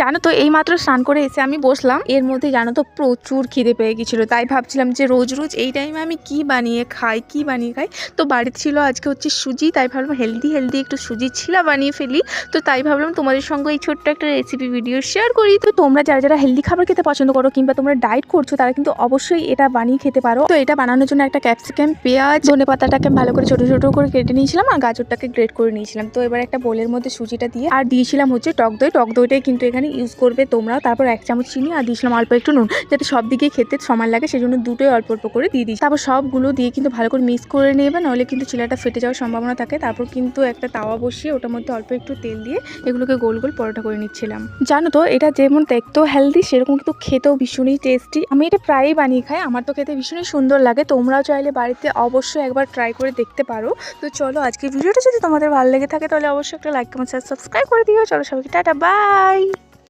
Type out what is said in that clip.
জানো তো এইমাত্র স্নান করে এসে আমি বসলাম, এর মধ্যে জানো তো প্রচুর খিদে পেয়ে গেছিল। তাই ভাবছিলাম যে রোজ রোজ এই টাইমে আমি কি বানিয়ে খাই। তো বাড়িতে ছিল আজকে হচ্ছে সুজি, তাই ভাবলাম হেলদি একটু সুজি ছিলা বানিয়ে ফেলি। তো তাই ভাবলাম তোমাদের সঙ্গে এই ছোট্ট একটা রেসিপি ভিডিও শেয়ার করি। তো তোমরা যারা হেলদি খাবার খেতে পছন্দ করো কিংবা তোমরা ডায়েট করছো তারা কিন্তু অবশ্যই এটা বানিয়ে খেতে পারো। তো এটা বানানোর জন্য একটা ক্যাপসিকাম, পেঁয়াজ, ধনেপাতাটাকে ভালো করে ছোট ছোট করে কেটে নিয়েছিলাম আর গাজরটাকে গ্রেট করে নিয়েছিলাম। তো এবার একটা বোলের মধ্যে সুজিটা দিয়ে আর দিয়েছিলাম হচ্ছে টক দইটাই কিন্তু এখানে ইউজ করবে তোমরা। তারপর 1 চামচ চিনি আর দিয়েছিলাম অল্প একটু নুন, যাতে সব দিকে খেতে সমান লাগে, সেজন্য দুটোই অল্প অল্প করে দিয়ে দিই। তারপর সবগুলো দিয়ে কিন্তু ভালো করে মিক্স করে নেবে, নাহলে কিন্তু চিলাটা ফেটে যাওয়ার সম্ভাবনা থাকে। তারপর কিন্তু একটা তাওয়া বসিয়ে ওটার মধ্যে অল্প একটু তেল দিয়ে এগুলোকে গোল গোল পরোটা করে নিচ্ছিলাম। জানো তো এটা যেমন দেখতেও হেলদি, সেরকম কিন্তু খেতেও ভীষণই টেস্টি। আমি এটা প্রায়ই বানিয়ে খাই, আমার তো খেতে ভীষণই সুন্দর লাগে। তোমরাও চাইলে বাড়িতে অবশ্যই একবার ট্রাই করে দেখতে পারো। তো চলো, আজকে ভিডিওটা যদি তোমাদের ভালো লেগে থাকে তাহলে অবশ্যই একটা লাইক, কমেন্ট, সাবস্ক্রাইব করে দিও। চলো সবাইকে টাটা, বাই।